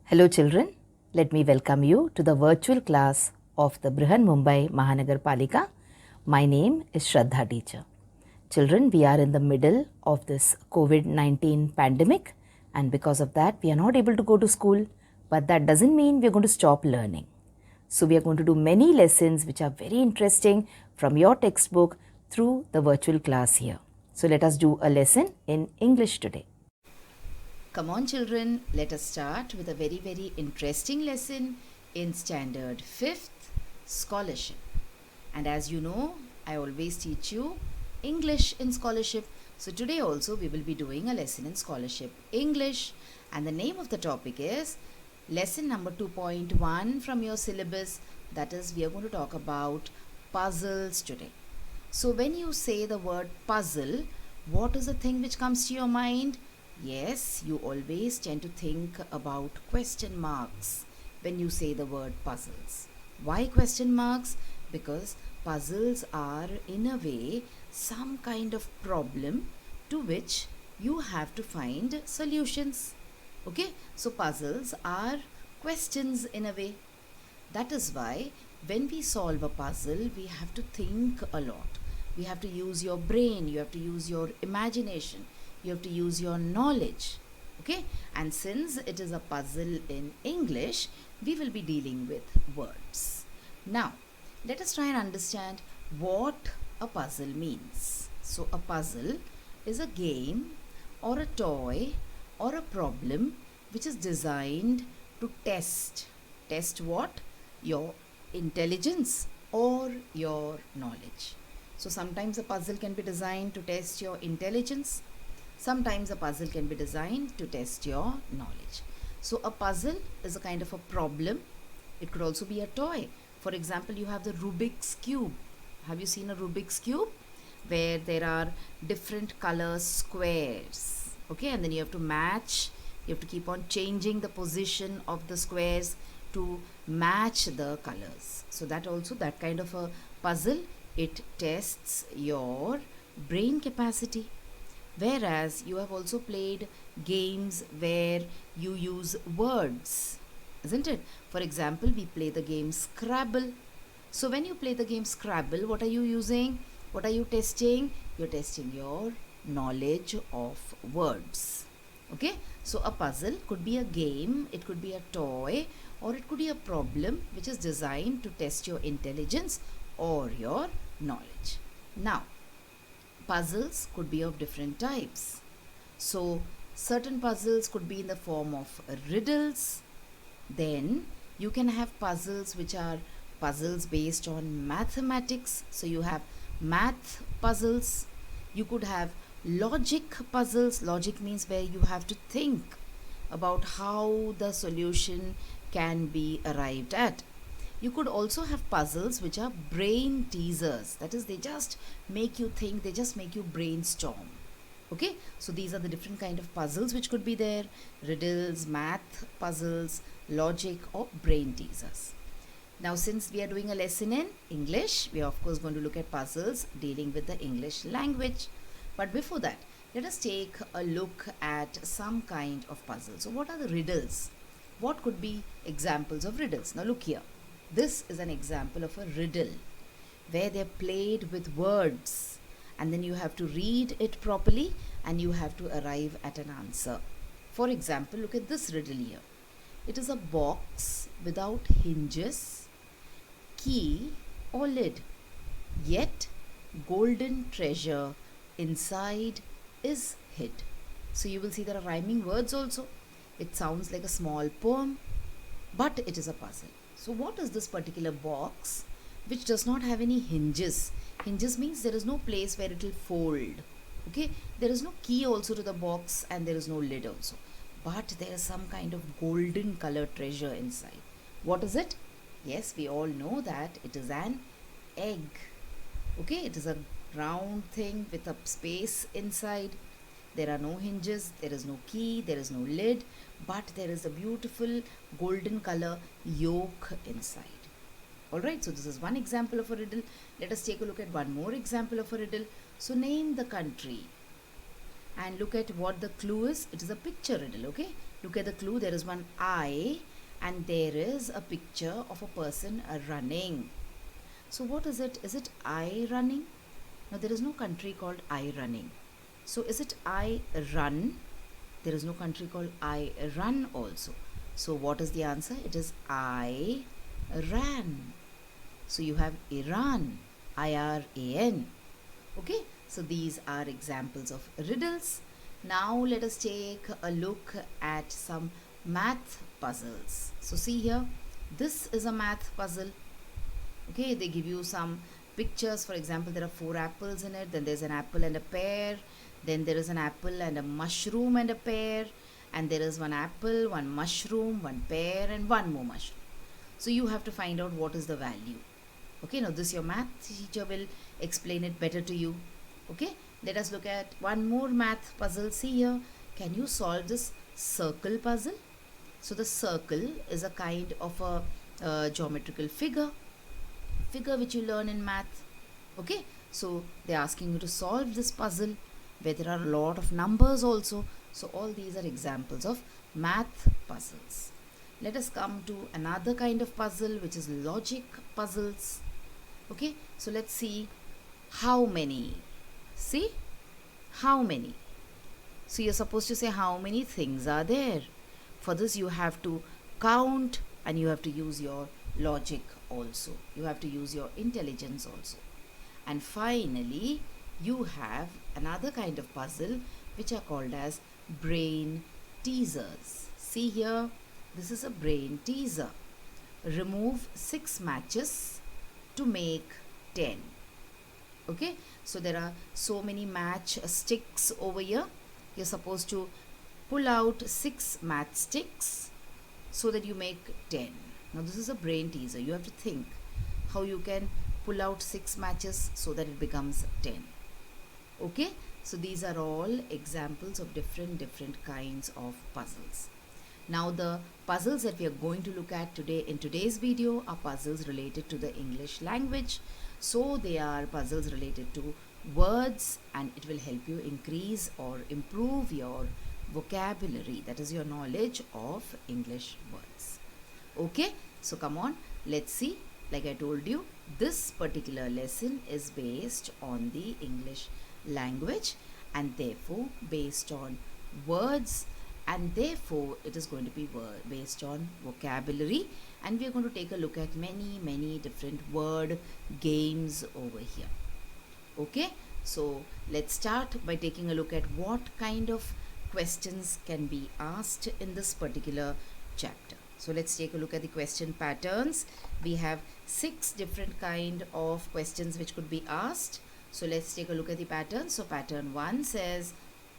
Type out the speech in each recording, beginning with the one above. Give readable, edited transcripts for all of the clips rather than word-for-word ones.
Hello children, let me welcome you to the virtual class of the Brihan Mumbai Mahanagar Palika. My name is Shraddha teacher. Children, we are in the middle of this COVID-19 pandemic and because of that we are not able to go to school, but that doesn't mean we are going to stop learning. So we are going to do many lessons which are very interesting from your textbook through the virtual class here. So let us do a lesson in English today. Come on children, let us start with a very interesting lesson in standard 5th scholarship. And as you know, I always teach you English in scholarship. So today also we will be doing a lesson in scholarship English, and the name of the topic is lesson number 2.1 from your syllabus. That is, we are going to talk about puzzles today. So when you say the word puzzle, what is the thing which comes to your mind? Yes, you always tend to think about question marks when you say the word puzzles. Why question marks? Because puzzles are in a way some kind of problem to which you have to find solutions. Okay, so puzzles are questions in a way. That is why when we solve a puzzle, we have to think a lot. We have to use your brain, you have to use your imagination, you have to use your knowledge. Okay, and since it is a puzzle in English, we will be dealing with words. Now, let us try and understand what a puzzle means. So, a puzzle is a game or a toy or a problem which is designed to test. Test what? Your intelligence or your knowledge. So sometimes a puzzle can be designed to test your intelligence. Sometimes a puzzle can be designed to test your knowledge. So a puzzle is a kind of a problem. It could also be a toy. For example, you have the Rubik's Cube. Have you seen a Rubik's Cube? Where there are different color squares. Okay, and then you have to match. You have to keep on changing the position of the squares to match the colors. So that also, that kind of a puzzle, it tests your brain capacity. Whereas you have also played games where you use words, isn't it? For example, we play the game Scrabble. So when you play the game Scrabble, what are you using? What are you testing? You're testing your knowledge of words. Okay, so a puzzle could be a game, it could be a toy, or it could be a problem which is designed to test your intelligence or your knowledge. Now, puzzles could be of different types. So, certain puzzles could be in the form of riddles. Then, you can have puzzles which are puzzles based on mathematics. So, you have math puzzles. You could have logic puzzles. Logic means where you have to think about how the solution can be arrived at. You could also have puzzles which are brain teasers. That is, they just make you think, they just make you brainstorm. Okay, so these are the different kind of puzzles which could be there: riddles, math puzzles, logic, or brain teasers. Now, since we are doing a lesson in English, we are of course going to look at puzzles dealing with the English language. But before that, let us take a look at some kind of puzzles. So what are the riddles? What could be examples of riddles? Now look here. This is an example of a riddle where they're played with words, and then you have to read it properly and you have to arrive at an answer. For example, look at this riddle here. It is a box without hinges, key or lid, yet golden treasure inside is hid. So you will see there are rhyming words also. It sounds like a small poem, but it is a puzzle. So what is this particular box which does not have any hinges? Hinges means there is no place where it will fold. Okay, there is no key also to the box and there is no lid also. But there is some kind of golden color treasure inside. What is it? Yes, we all know that it is an egg. Okay, it is a round thing with a space inside. There are no hinges, there is no key, there is no lid, but there is a beautiful golden color yolk inside. Alright, so this is one example of a riddle. Let us take a look at one more example of a riddle. So name the country And look at what the clue is. It is a picture riddle, okay? Look at the clue. There is one eye and there is a picture of a person running. So what is it? Is it I running? Now there is no country called I running. So is it I run? There is no country called I run also. So what is the answer? It is I ran. So you have Iran, I-R-A-N. Okay, so these are examples of riddles. Now let us take a look at some math puzzles. So see here, this is a math puzzle. Okay, they give you some pictures. For example, there are 4 apples in it. Then there's an apple and a pear. Then there is an apple and a mushroom and a pear. And there is one apple, one mushroom, one pear, and one more mushroom. So you have to find out what is the value. Okay, now this your math teacher will explain it better to you. Okay, let us look at one more math puzzle. See here, can you solve this circle puzzle? So the circle is a kind of a geometrical figure which you learn in math. Okay, so they're asking you to solve this puzzle where there are a lot of numbers also. So all these are examples of math puzzles. Let us come to another kind of puzzle, which is logic puzzles. Okay, so let's see how many. See, how many. So you're supposed to say how many things are there. For this you have to count and you have to use your logic also. You have to use your intelligence also. And finally, you have another kind of puzzle which are called as brain teasers. See here, this is a brain teaser. Remove 6 matches to make 10. Okay, so there are so many match sticks over here. You're supposed to pull out 6 matchsticks so that you make 10. Now this is a brain teaser. You have to think how you can pull out 6 matches so that it becomes 10. Okay, so these are all examples of different kinds of puzzles. Now the puzzles that we are going to look at today in today's video are puzzles related to the English language. So they are puzzles related to words, and it will help you increase or improve your vocabulary, that is your knowledge of English words. Okay, so come on, let's see. Like I told you, this particular lesson is based on the English language and therefore based on words, and therefore it is going to be based on vocabulary, and we are going to take a look at many different word games over here. Okay, so let's start by taking a look at what kind of questions can be asked in this particular chapter. So let's take a look at the question patterns. We have 6 different kind of questions which could be asked. So let's take a look at the pattern. So pattern 1 says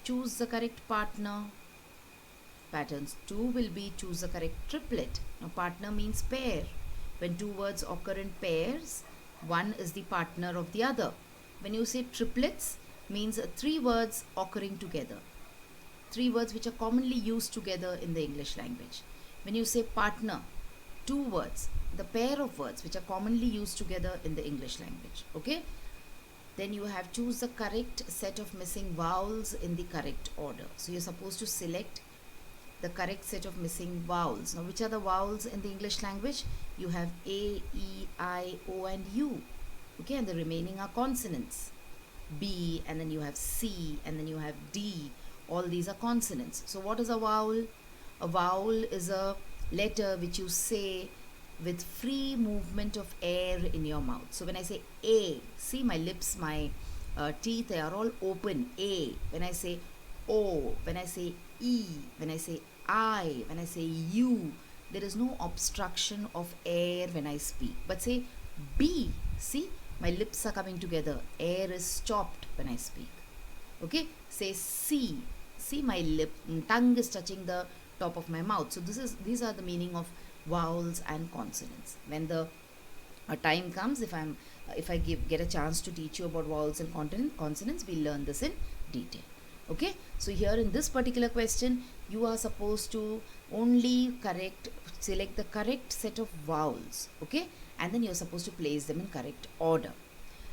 choose the correct partner. Patterns 2 will be choose the correct triplet. Now partner means pair. When 2 words occur in pairs, one is the partner of the other. When you say triplets, means 3 words occurring together. 3 words which are commonly used together in the English language. When you say partner, 2 words, the pair of words which are commonly used together in the English language. Okay? Then you have choose the correct set of missing vowels in the correct order. So you're supposed to select the correct set of missing vowels. Now which are the vowels in the English language? You have A, E, I, O and U. Okay, and the remaining are consonants. B, and then you have C, and then you have D. All these are consonants. So what is a vowel? A vowel is a letter which you say with free movement of air in your mouth. So when I say A, see my lips, my teeth, they are all open. A. When I say O, when I say E, when I say I, when I say U, there is no obstruction of air when I speak. But say B, see my lips are coming together. Air is stopped when I speak. Okay, say C, see my tongue is touching the top of my mouth. So these are the meaning of vowels and consonants. When the time comes, if I get a chance to teach you about vowels and consonants, we'll learn this in detail. Okay, so here in this particular question, you are supposed to only select the correct set of vowels. Okay, and then you're supposed to place them in correct order.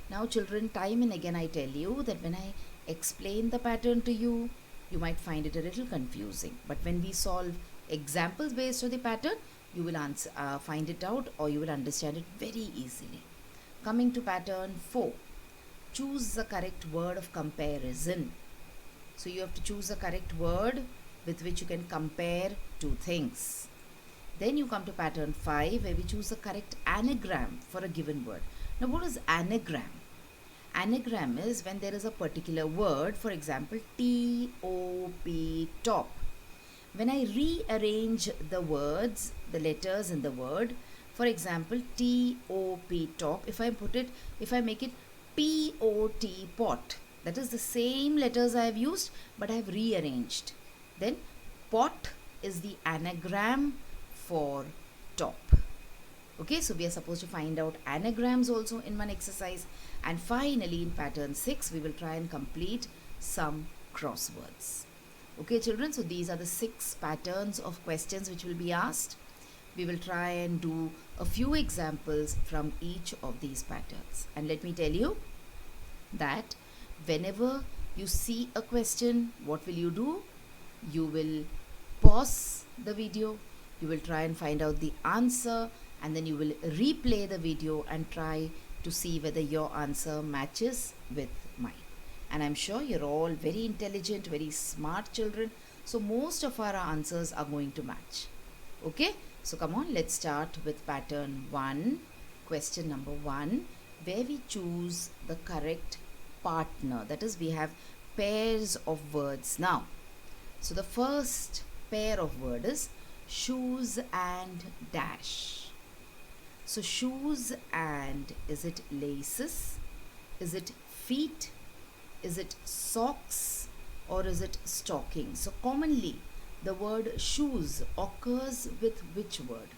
Now children, time and again I tell you that when I explain the pattern to you, you might find it a little confusing. But when we solve examples based on the pattern, you will find it out, or you will understand it very easily. Coming to pattern 4, choose the correct word of comparison. So you have to choose the correct word with which you can compare two things. Then you come to pattern 5, where we choose the correct anagram for a given word. Now, what is anagram? Anagram is when there is a particular word, for example, T-O-P, top. When I rearrange the words, the letters in the word, for example, T-O-P, top, if I make it P-O-T, pot, that is the same letters I have used, but I have rearranged. Then pot is the anagram for top. Okay, so we are supposed to find out anagrams also in one exercise. And finally, in pattern 6, we will try and complete some crosswords. Okay, children, so these are the 6 patterns of questions which will be asked. We will try and do a few examples from each of these patterns. And let me tell you that whenever you see a question, what will you do? You will pause the video, you will try and find out the answer, and then you will replay the video and try to see whether your answer matches with mine. And I'm sure you're all very intelligent, very smart children, so most of our answers are going to match. Okay, so come on, let's start with pattern 1, question number 1, where we choose the correct partner. That is, we have pairs of words now. So the first pair of word is shoes and dash. So shoes and, is it laces? Is it feet? Is it socks? Or is it stocking? So commonly the word shoes occurs with which word?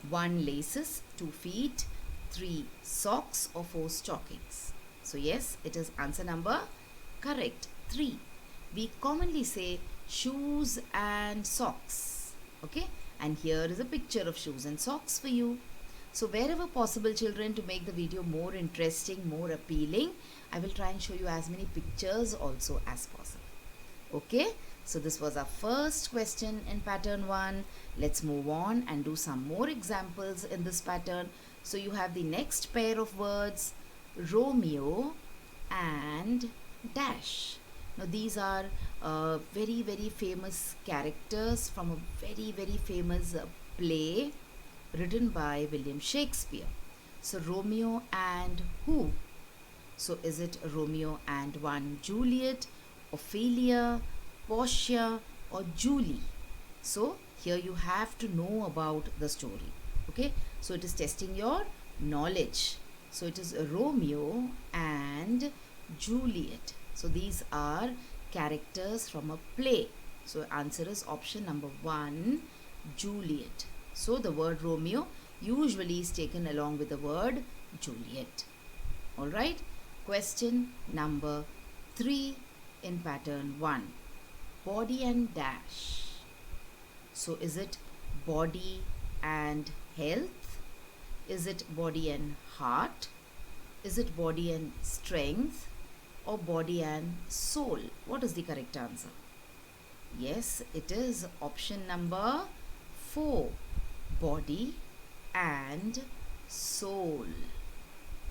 1 laces, 2 feet, 3 socks, or 4 stockings. So yes, it is answer number correct, 3. We commonly say shoes and socks. Okay, and here is a picture of shoes and socks for you. So wherever possible, children, to make the video more interesting, more appealing, I will try and show you as many pictures also as possible. Okay, so this was our first question in pattern 1. Let's move on and do some more examples in this pattern. So you have the next pair of words, Romeo and dash. Now these are very, very famous characters from a very, very famous play written by William Shakespeare. So Romeo and who? So is it Romeo and one Juliet, Ophelia, Portia, or Julie? So here you have to know about the story. Okay, so it is testing your knowledge. So it is Romeo and Juliet. So these are characters from a play. So answer is option number 1, Juliet. So the word Romeo usually is taken along with the word Juliet. Alright, question number 3 in pattern 1, body and dash. So is it body and health? Is it body and heart? Is it body and strength? Or body and soul? What is the correct answer? Yes, it is option number 4, body and soul.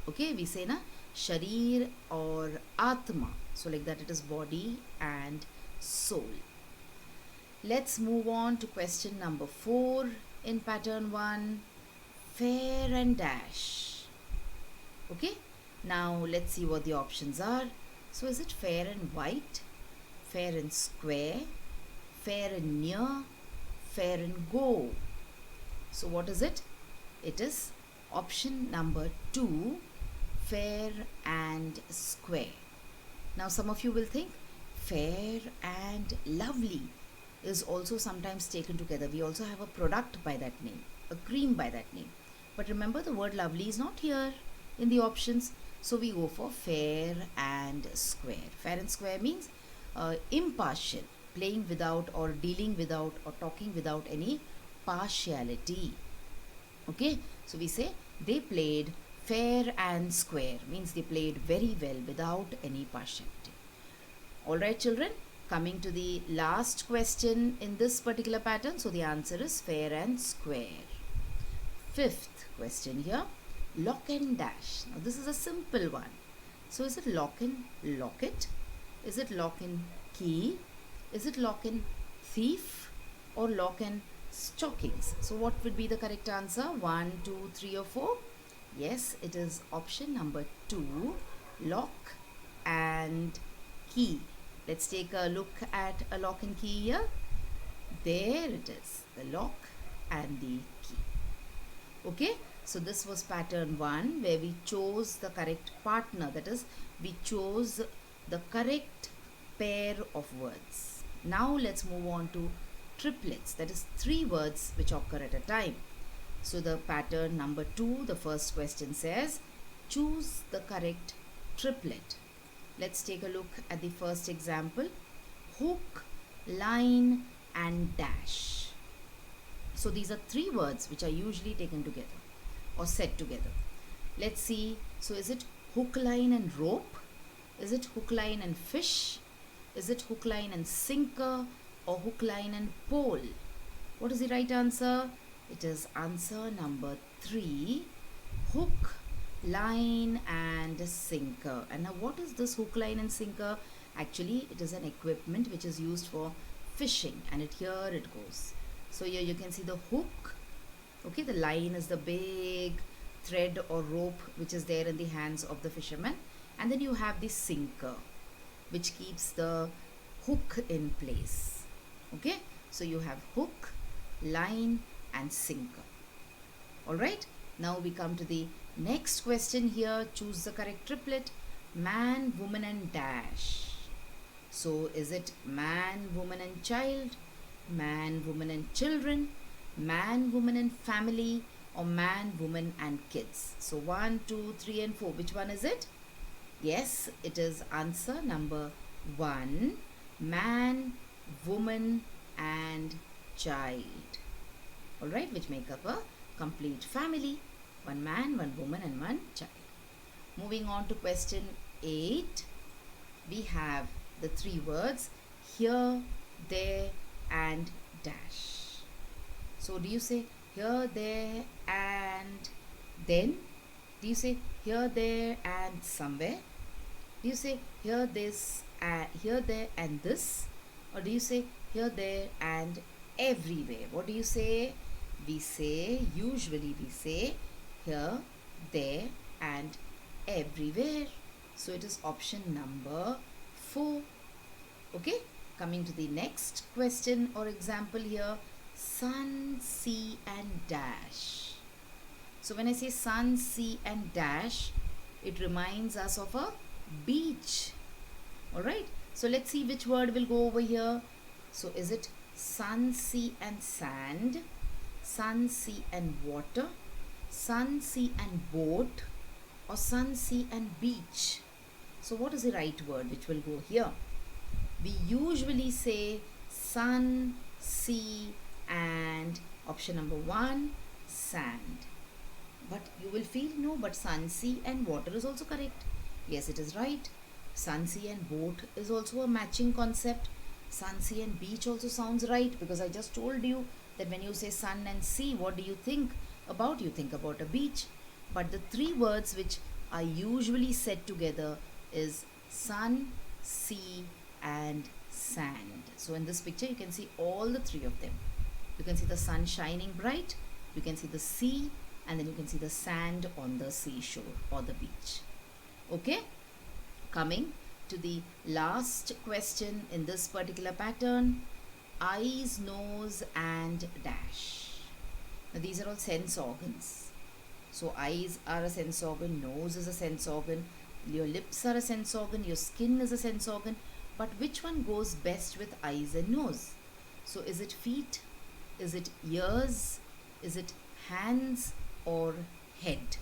Okay, we say na sharir or atma. So like that, it is body and soul. Let's move on to question number 4 in pattern 1, fair and dash. Okay, now let's see what the options are. So is it fair and white, fair and square, fair and near, fair and go? So what is it? It is option number 2, fair and square. Now some of you will think fair and lovely is also sometimes taken together. We also have a product by that name, a cream by that name. But remember, the word lovely is not here in the options. So we go for fair and square. Fair and square means impartial, playing without or dealing without or talking without any partiality. Okay, so we say they played fair and square, means they played very well without any partiality. Alright children, coming to the last question in this particular pattern. So the answer is fair and square. Fifth question here, lock and dash. Now this is a simple one. So is it lock and locket? Is it lock and key? Is it lock and thief? Or lock and stockings? So what would be the correct answer? 1, 2, 3 or 4? Yes, it is option number 2, lock and key. Let's take a look at a lock and key here. There it is, the lock and the key. Okay, so this was pattern 1 where we chose the correct partner, that is, we chose the correct pair of words. Now let's move on to triplets, that is 3 words which occur at a time. So the pattern number 2, the first question says, choose the correct triplet. Let's take a look at the first example, hook, line and dash. So these are 3 words which are usually taken together or said together. Let's see. So is it hook, line and rope? Is it hook, line and fish? Is it hook, line and sinker? Or hook, line and pole? What is the right answer? It is answer number 3, hook, line and sinker. And now what is this hook, line and sinker? Actually it is an equipment which is used for fishing, and here it goes. So here you can see the hook. Okay, the line is the big thread or rope which is there in the hands of the fisherman, and then you have the sinker which keeps the hook in place. Okay, so you have hook, line and sinker. Alright, now we come to the next question here. Choose the correct triplet, man, woman and dash. So is it man, woman and child, man, woman and children, man, woman and family, or man, woman and kids? So 1, 2, 3 and 4. Which one is it? Yes, it is answer number 1, man, woman and child. Alright, which make up a complete family. 1 man, 1 woman and 1 child. Moving on to question 8. We have the 3 words here, there and dash. So do you say here, there and then? Do you say here, there and somewhere? Do you say here, this, here, there and this? Or do you say here, there and everywhere? What do you say? Usually we say here, there and everywhere. So it is option number 4. Okay, coming to the next question or example here, sun, sea and dash. So when I say sun, sea and dash, it reminds us of a beach. Alright, so let's see which word will go over here. So is it sun, sea and sand, sun, sea and water, sun, sea and boat, or sun, sea and beach? So what is the right word which will go here? We usually say sun, sea and option number 1, sand. But you will feel no, but sun, sea and water is also correct. Yes, it is right. Sun, sea and boat is also a matching concept. Sun, sea and beach also sounds right, because I just told you that when you say sun and sea, what do you think about? You think about a beach. But the 3 words which are usually said together is sun, sea and sand. So in this picture you can see all the 3 of them. You can see the sun shining bright, you can see the sea, and then you can see the sand on the seashore or the beach. Okay, coming to the last question in this particular pattern, eyes, nose and dash. Now these are all sense organs. So eyes are a sense organ, nose is a sense organ, your lips are a sense organ, your skin is a sense organ. But which one goes best with eyes and nose? So is it feet? Is it ears? Is it hands or head?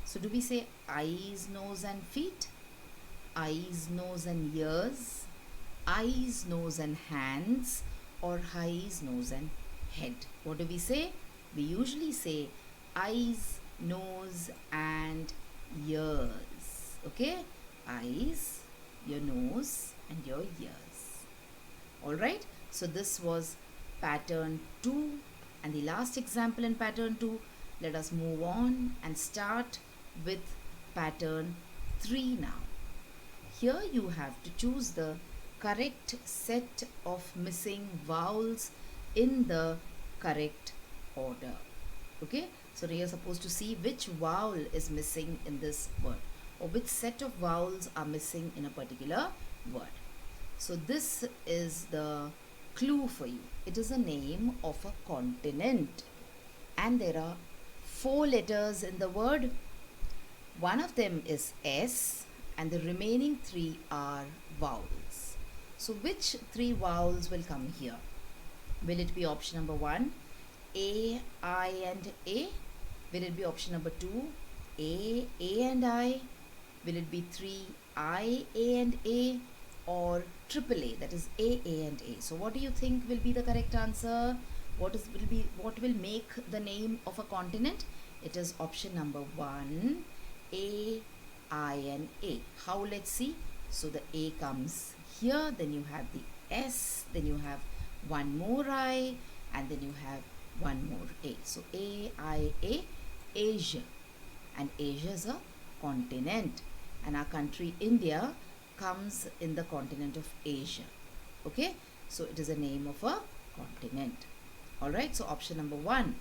So do we say eyes, nose and feet? Eyes, nose and ears? Eyes, nose and hands? Or eyes, nose and head? What do we say? We usually say eyes, nose and ears. Okay? Eyes, your nose and your ears. Alright, so this was pattern 2 and the last example in pattern 2. Let us move on and start with pattern 3 now. Here you have to choose the correct set of missing vowels in the correct order. Okay, so you're supposed to see which vowel is missing in this word or which set of vowels are missing in a particular word. So this is the clue for you. It is a name of a continent and there are 4 letters in the word. One of them is S and the remaining 3 are vowels. So which 3 vowels will come here? Will it be option number 1, A, I and A? Will it be option number 2, A and I? Will it be 3, I, A and A? Or triple A, that is A and A? So what do you think will be the correct answer? What will make the name of a continent? It is option number 1, A, I and A. How? Let's see. So the A comes here, then you have the S, then you have one more I, and then you have one more A. So A, I, A, Asia. And Asia is a continent. And our country India comes in the continent of Asia. Okay, so it is a name of a continent. Alright, so option number 1,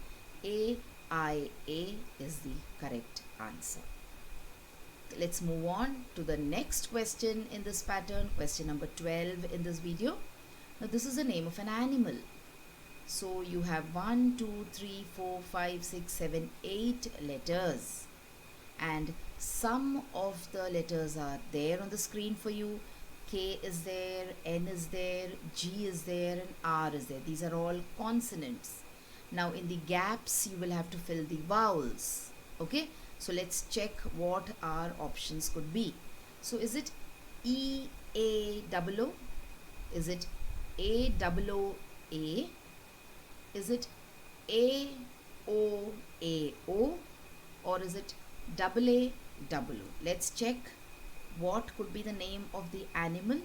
A, I, A is the correct answer. Let's move on to the next question in this pattern, question number 12 in this video. Now this is the name of an animal. So you have 1, 2, 3, 4, 5, 6, 7, 8 letters. And some of the letters are there on the screen for you. K is there, N is there, G is there, and R is there. These are all consonants. Now in the gaps you will have to fill the vowels. Okay, so let's check what our options could be. So is it E, A, O, O? Is it A, O, A? Is it A, O, A, O? Or is it double A, double O? Let's check what could be the name of the animal.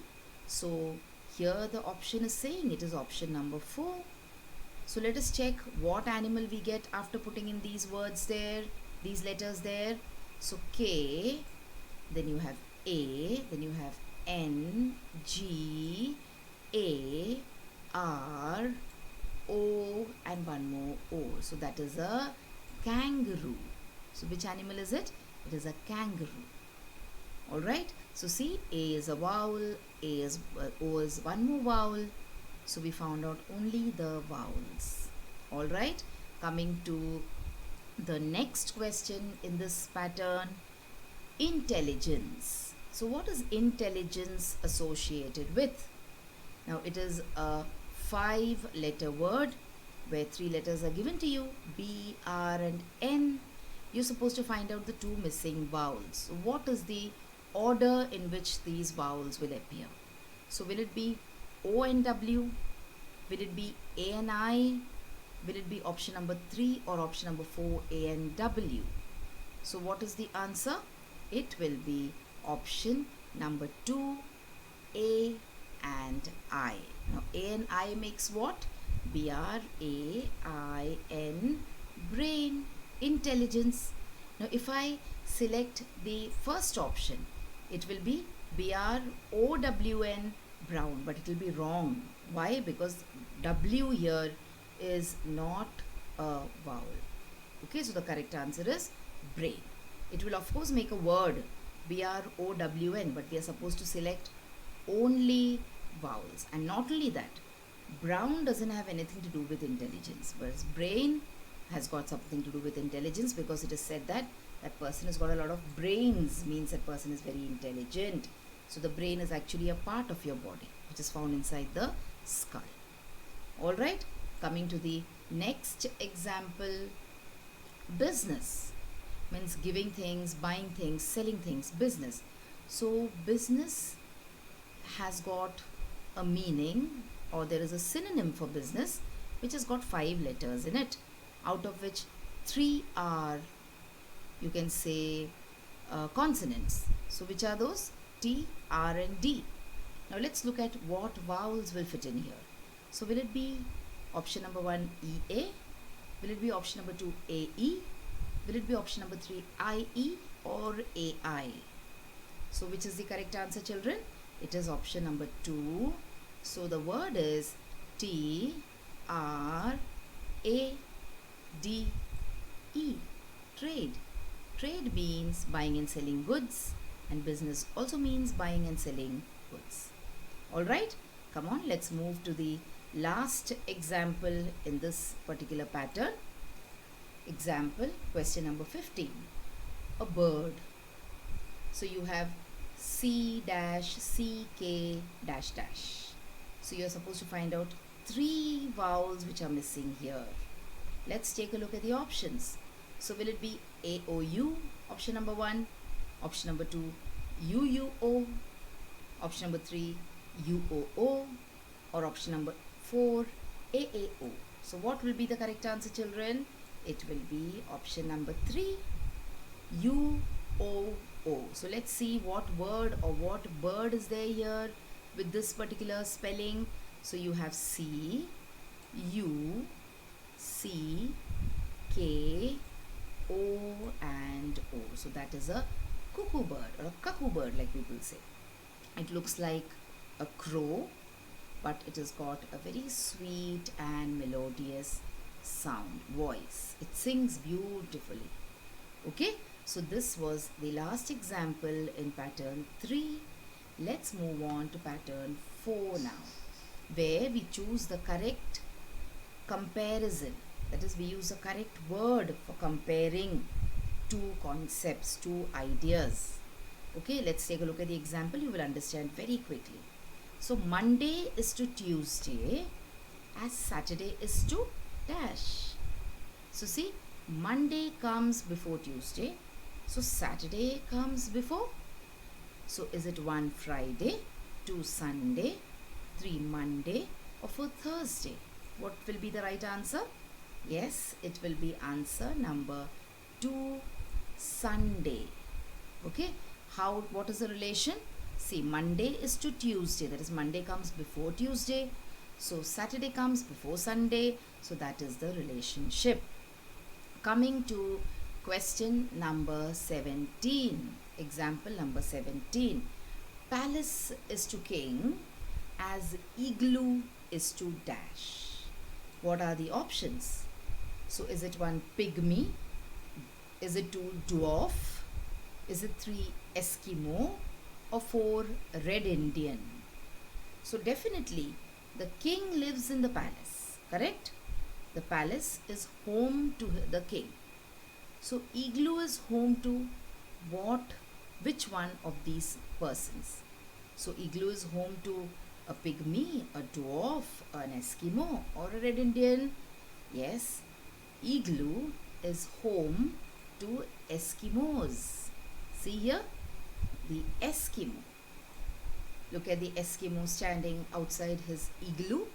So here the option is saying it is option number 4. So let us check what animal we get after putting in these words there, these letters there. So K, then you have A, then you have N, G, A, R, O, and one more O. So that is a kangaroo. So which animal is it? It is a kangaroo. Alright, so see, A is a vowel, O is one more vowel. So we found out only the vowels. Alright, coming to the next question in this pattern, intelligence. So what is intelligence associated with? Now it is a 5-letter word where 3 letters are given to you, B, R and N. You're supposed to find out the 2 missing vowels. So what is the order in which these vowels will appear? So will it be O and W? Will it be A and I? Will it be option number 3 or option number 4, A and W? So what is the answer? It will be option number 2, A and I. Now A and I makes what? B-R-A-I-N, brain, intelligence. Now if I select the first option, it will be B-R-O-W-N, brown, but it will be wrong. Why? Because W here is not a vowel. Okay, so the correct answer is brain. It will of course make a word B-R-O-W-N, but we are supposed to select only vowels. And not only that, brown doesn't have anything to do with intelligence, whereas brain has got something to do with intelligence, because it is said that that person has got a lot of brains, means that person is very intelligent. So the brain is actually a part of your body which is found inside the skull. Alright, coming to the next example, business means giving things, buying things, selling things, business. So business has got a meaning, or there is a synonym for business which has got 5 letters in it, out of which 3 are, you can say, consonants. So which are those? T, R and D. Now let's look at what vowels will fit in here. So will it be option number 1 EA? Will it be option number 2 AE? Will it be option number 3 IE or AI? So which is the correct answer, children? It is option number 2. So the word is TRADE. Trade. Trade means buying and selling goods, and business also means buying and selling goods. Alright, come on, let's move to the last example in this particular pattern. Example, question number 15. A bird. So you have C dash CK dash dash. So you're supposed to find out 3 vowels which are missing here. Let's take a look at the options. So will it be AOU, option number 1, option number 2, UUO, option number 3, UOO, or option number 4, AAO? So what will be the correct answer, children? It will be option number 3, UOO. So let's see what word or what bird is there here with this particular spelling. So you have C, U, C, K, O and O. So that is a cuckoo bird or a cuckoo bird, like people say. It looks like a crow, but it has got a very sweet and melodious sound, voice. It sings beautifully. Okay, so this was the last example in pattern 3. Let's move on to pattern 4 now, where we choose the correct comparison. That is, we use the correct word for comparing two concepts, two ideas. Okay, let's take a look at the example. You will understand very quickly. So Monday is to Tuesday as Saturday is to dash. So see, Monday comes before Tuesday. So Saturday comes before. So is it 1 Friday, 2 Sunday, 3 Monday, or 4 Thursday? What will be the right answer? Yes, it will be answer number 2, Sunday. Okay, what is the relation? See, Monday is to Tuesday, that is Monday comes before Tuesday. So Saturday comes before Sunday, so that is the relationship. Coming to question number 17, example number 17. Palace is to king as igloo is to dash. What are the options? So is it 1 pygmy? Is it 2 dwarf? Is it 3 Eskimo? Or 4 red Indian? So definitely the king lives in the palace, correct? The palace is home to the king. So igloo is home to which one of these persons? So igloo is home to a pygmy, a dwarf, an Eskimo, or a red Indian? Yes, igloo is home to Eskimos. See here, the Eskimo. Look at the Eskimo standing outside his igloo.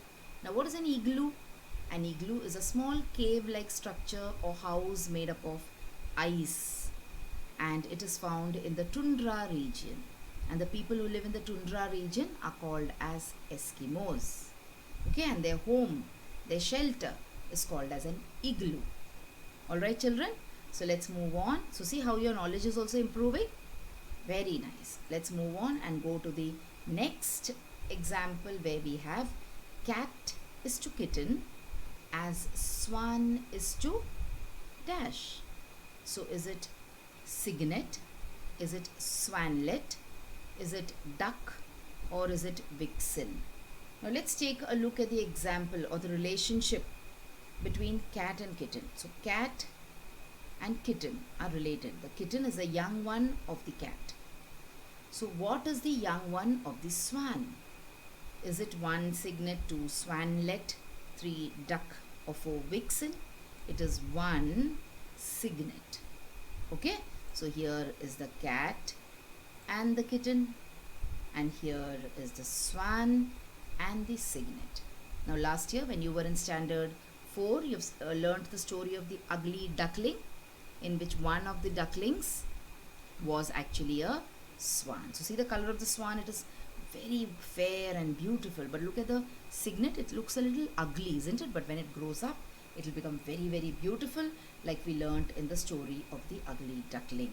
Now what is an igloo? An igloo is a small cave-like structure or house made up of ice, and it is found in the tundra region. And the people who live in the tundra region are called as Eskimos. Okay, and their home, their shelter is called as an igloo. Alright children, so let's move on. So see how your knowledge is also improving? Very nice. Let's move on and go to the next example, where we have cat is to kitten as swan is to dash. So is it cygnet? Is it swanlet? Is it duck? Or is it vixen? Now let's take a look at the example or the relationship between cat and kitten. So cat and kitten are related. The kitten is a young one of the cat. So what is the young one of the swan? Is it 1 cygnet, 2 swanlet, 3 duck, or 4 vixen? It is 1 cygnet. Okay, so here is the cat and the kitten, and here is the swan and the cygnet. Now last year when you were in standard 4, you've learnt the story of the ugly duckling, in which one of the ducklings was actually a swan. So see the color of the swan, it is very fair and beautiful, but look at the signet, it looks a little ugly, isn't it? But when it grows up, it will become very, very beautiful, like we learnt in the story of the ugly duckling.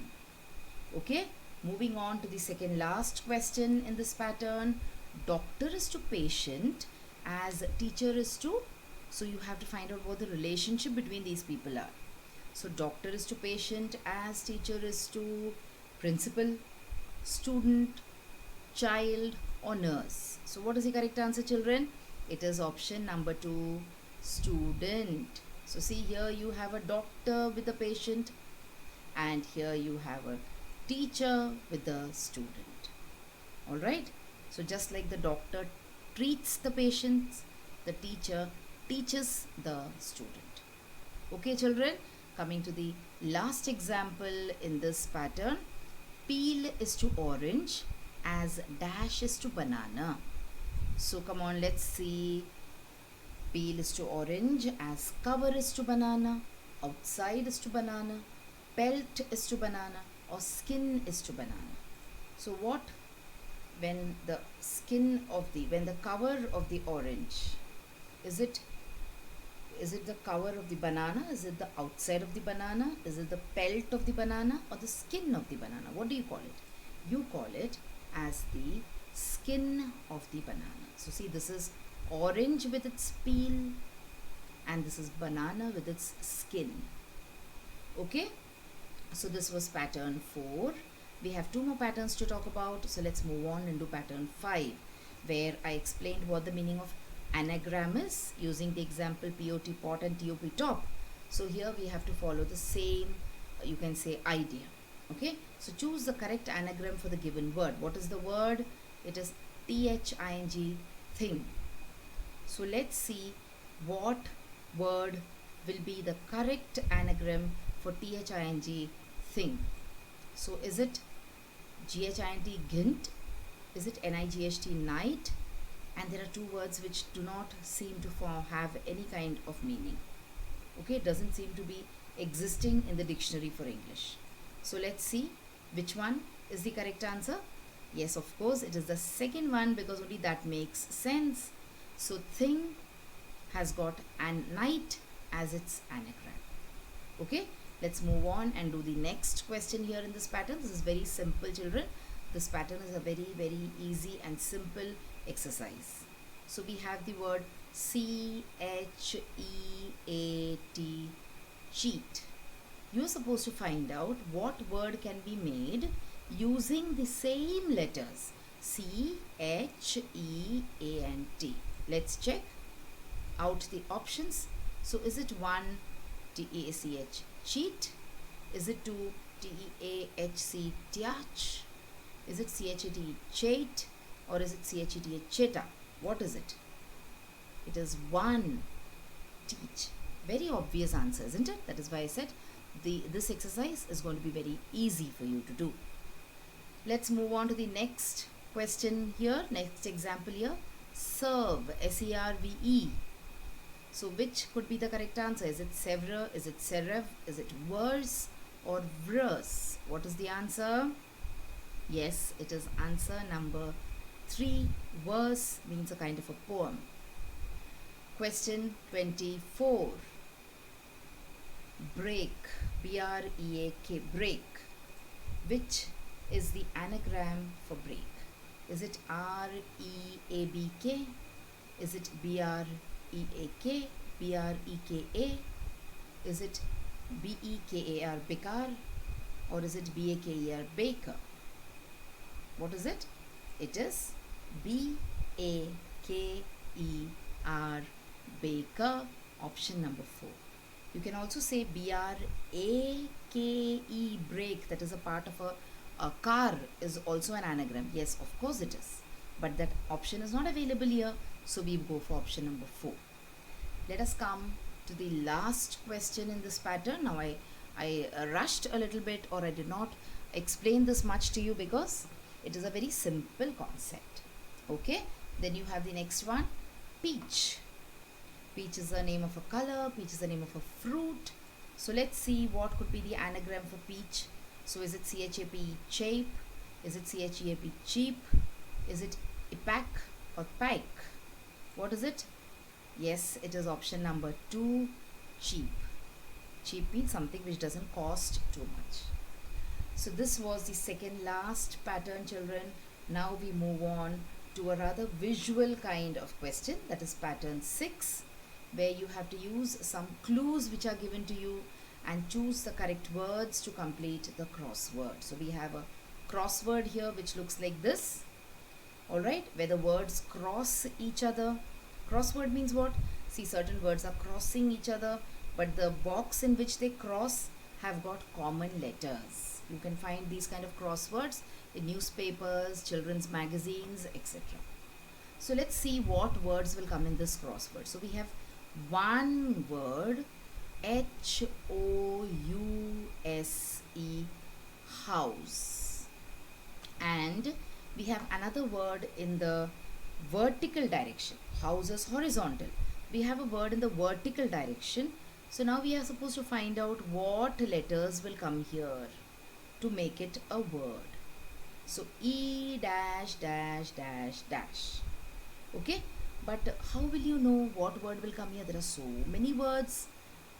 Okay, moving on to the second last question in this pattern. Doctor is to patient as teacher is to, so you have to find out what the relationship between these people are. So doctor is to patient as teacher is to principal, student, child, or nurse. So what is the correct answer, children? It is option number 2, student. So see, here you have a doctor with the patient, and here you have a teacher with the student. All right, so just like the doctor treats the patients, the teacher teaches the student. Okay, children, coming to the last example in this pattern. Peel is to orange as dash is to banana. So come on, let's see. Peel is to orange as cover is to banana, outside is to banana, pelt is to banana, or skin is to banana. So what, when the cover of the orange, is it the cover of the banana? Is it the outside of the banana? Is it the pelt of the banana or the skin of the banana? What do you call it? You call it as the skin of the banana. So see, this is orange with its peel and this is banana with its skin. Okay, so this was pattern 4. We have 2 more patterns to talk about, so let's move on and do pattern 5, where I explained what the meaning of anagram is using the example POT pot and TOP top. So here we have to follow the same, you can say, idea. Okay, so choose the correct anagram for the given word. What is the word? It is THING, thing. So let's see what word will be the correct anagram for THING, thing. So is it GHINT, gint? Is it NIGHT, night? And there are 2 words which do not seem to have any kind of meaning. Okay, it doesn't seem to be existing in the dictionary for English. So let's see which one is the correct answer. Yes, of course, it is the second one, because only that makes sense. So thing has got an night as its anagram. Okay, let's move on and do the next question here in this pattern. This is very simple, children. This pattern is a very, very easy and simple exercise. So we have the word CHEAT, cheat. You are supposed to find out what word can be made using the same letters C, H, E, A and T. Let's check out the options. So is it 1 TEACH, cheat? Is it 2 TEAHC, tiach? Is it CHAT, chait? Or is it CHET, cheta? What is it? It is 1, teach. Very obvious answer, isn't it? That is why I said this exercise is going to be very easy for you to do. Let's move on to the next question here, next example here. Serve, SERVE. So which could be the correct answer? Is it severe? Is it serev? Is it verse or verse? What is the answer? Yes, it is answer number 3. Verse means a kind of a poem. Question 24. Break, BREAK, break. Which is the anagram for break? Is it REABK? Is it BREAK, BREKA? Is it BEKAR, bekar? Or is it BAKER, baker? What is it? It is BAKER, baker, option number 4. You can also say BRAKE, break, that is a part of a car, is also an anagram. Yes, of course it is. But that option is not available here, so we go for option number 4. Let us come to the last question in this pattern. Now I rushed a little bit, or I did not explain this much to you because it is a very simple concept. Okay, then you have the next one, peach. Peach is the name of a color, peach is the name of a fruit. So let's see what could be the anagram for peach. So is it CHAP, chape? Is it CHEAP, cheap? Is it Epac or pike. What is it? Yes, it is option number 2, cheap. Cheap means something which doesn't cost too much. So this was the second last pattern, children. Now we move on to a rather visual kind of question, that is pattern 6, where you have to use some clues which are given to you and choose the correct words to complete the crossword. So we have a crossword here which looks like this, alright, where the words cross each other. Crossword means what? See, certain words are crossing each other, but the box in which they cross have got common letters. You can find these kind of crosswords in newspapers, children's magazines, etc. So let's see what words will come in this crossword. So we have one word, House, house. And we have another word in the vertical direction. House is horizontal. We have a word in the vertical direction. So now we are supposed to find out what letters will come here to make it a word. So E dash dash dash dash. Okay, but how will you know what word will come here? There are so many words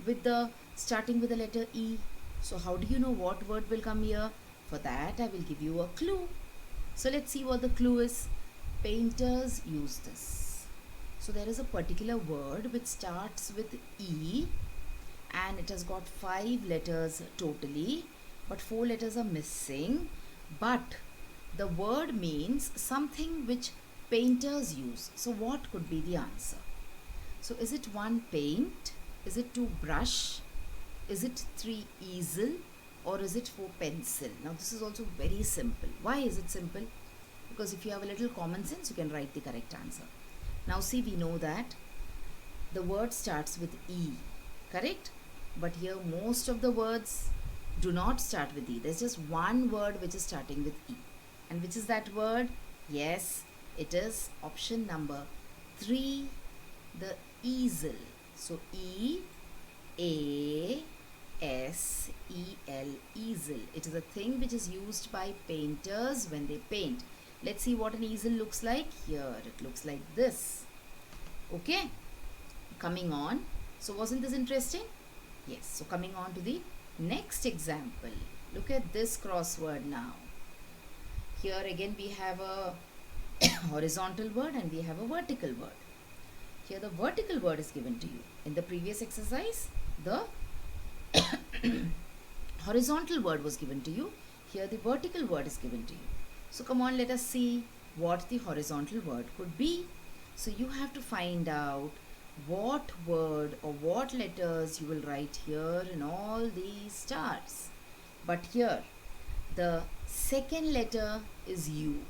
with the starting with the letter E. So how do you know what word will come here? For that I will give you a clue. So let's see what the clue is. Painters use this. So there is a particular word which starts with E and it has got 5 letters totally, but 4 letters are missing. But the word means something which painters use. So what could be the answer? So is it 1 paint? Is it 2 brush? Is it 3 easel? Or is it 4 pencil? Now this is also very simple. Why is it simple? Because if you have a little common sense, you can write the correct answer. Now see, we know that the word starts with E, correct? But here most of the words do not start with E. There's just one word which is starting with E. And which is that word? Yes, it is option number 3, the easel. So E-A-S-E-L, easel. It is a thing which is used by painters when they paint. Let's see what an easel looks like. Here it looks like this. Okay, coming on. So wasn't this interesting? Yes. So coming on to the next example. Look at this crossword now. Here again we have a horizontal word and we have a vertical word. Here the vertical word is given to you. In the previous exercise, the horizontal word was given to you. Here the vertical word is given to you. So come on, let us see what the horizontal word could be. So you have to find out what word or what letters you will write here in all these stars. But here the second letter is U.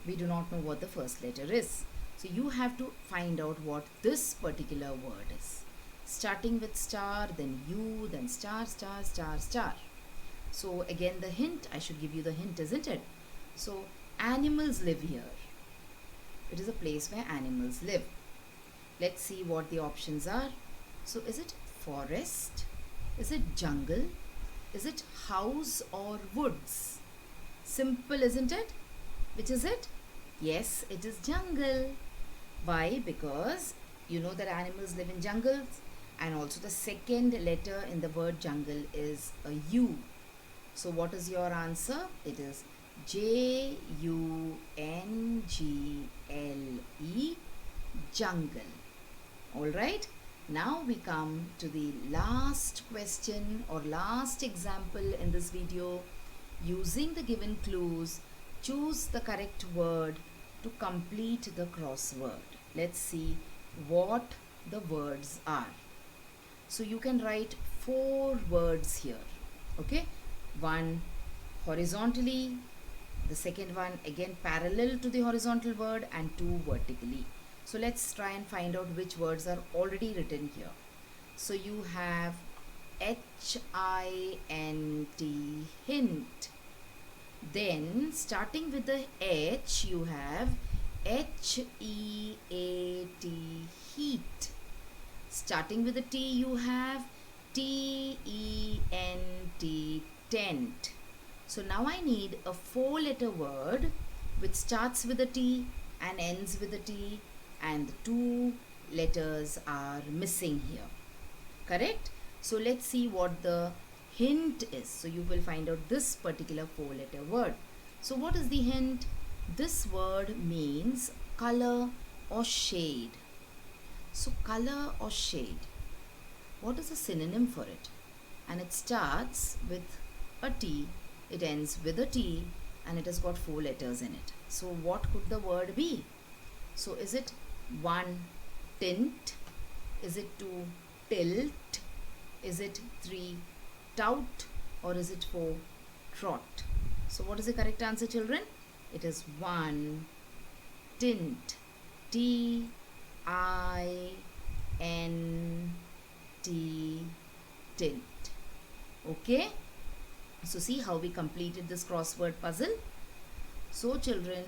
We do not know what the first letter is. So you have to find out what this particular word is. Starting with star, then U, then star, star, star, star. So again the hint, I should give you the hint, isn't it? So animals live here. It is a place where animals live. Let's see what the options are. So is it forest? Is it jungle? Is it house or woods? Simple, isn't it? Which is it? Yes, it is jungle. Why? Because you know that animals live in jungles, and also the second letter in the word jungle is a U. So what is your answer? It is Jungle, jungle. Alright, now we come to the last question or last example in this video. Using the given clues, choose the correct word to complete the crossword. Let's see what the words are. So you can write 4 words here. Okay, one horizontally, the second one again parallel to the horizontal word, and 2 vertically. So let's try and find out which words are already written here. So you have H-I-N-T, hint. Then starting with the H you have H-E-A-T, heat. Starting with the T you have T-E-N-T, tent. So now I need a 4-letter word which starts with a T and ends with a T, and the two letters are missing here. Correct? So let's see what the hint is. So you will find out this particular 4-letter word. So what is the hint? This word means color or shade. So color or shade. What is a synonym for it? And it starts with a T, it ends with a T, and it has got 4 letters in it. So what could the word be? So is it 1, tint? Is it 2, tilt? Is it 3, tout? Or is it 4, trot? So what is the correct answer, children? It is 1, tint. T-I-N-T, tint. Okay? So see how we completed this crossword puzzle. So children,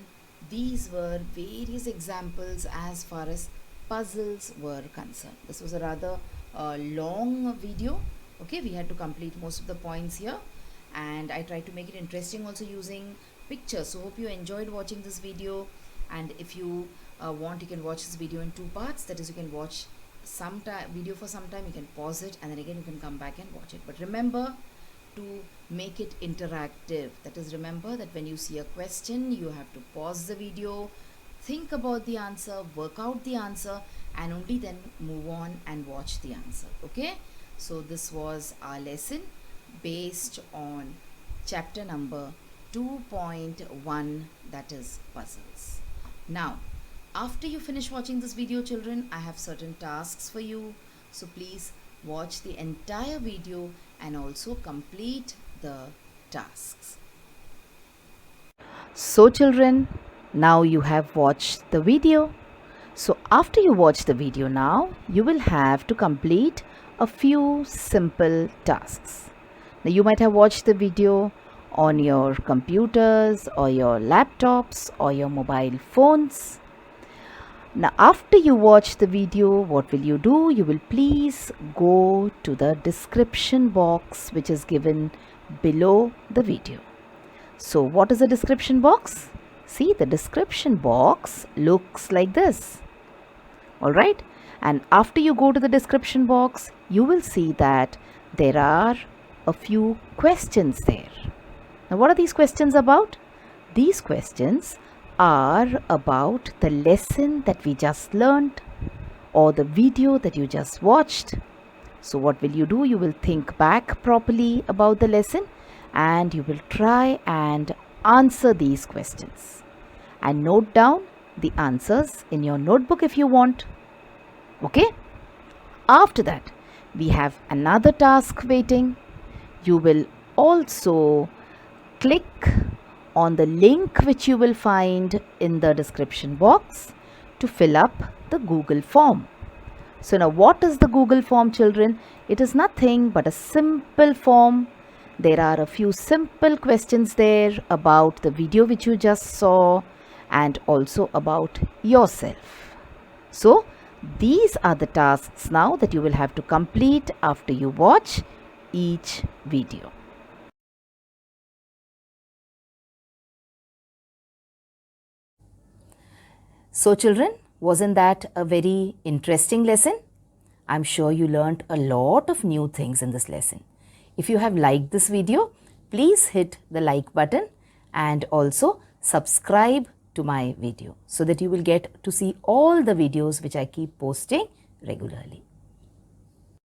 these were various examples as far as puzzles were concerned. This was a rather long video. Okay, we had to complete most of the points here, and I tried to make it interesting also using pictures. So hope you enjoyed watching this video, and if you want, you can watch this video in 2 parts. That is, you can watch some video for some time, you can pause it, and then again you can come back and watch it. But remember to make it interactive. That is, remember that when you see a question, you have to pause the video, think about the answer, work out the answer, and only then move on and watch the answer. Okay? So this was our lesson based on chapter number 2.1, that is puzzles. Now, after you finish watching this video, children, I have certain tasks for you. So please watch the entire video and also complete the tasks. So children, now you have watched the video. So after you watch the video now, you will have to complete a few simple tasks. Now you might have watched the video on your computers or your laptops or your mobile phones. Now after you watch the video, what will you do? You will please go to the description box which is given below the video. So what is the description box? See, the description box looks like this. Alright, and after you go to the description box, you will see that there are a few questions there. Now what are these questions about? These questions are about the lesson that we just learned or the video that you just watched. So what will you do? You will think back properly about the lesson and you will try and answer these questions and note down the answers in your notebook if you want. Okay? After that, we have another task waiting. You will also click on the link which you will find in the description box to fill up the Google form. So now what is the Google form, children? It is nothing but a simple form. There are a few simple questions there about the video which you just saw and also about yourself. So these are the tasks now that you will have to complete after you watch each video. So children, wasn't that a very interesting lesson? I'm sure you learnt a lot of new things in this lesson. If you have liked this video, please hit the like button and also subscribe to my video so that you will get to see all the videos which I keep posting regularly.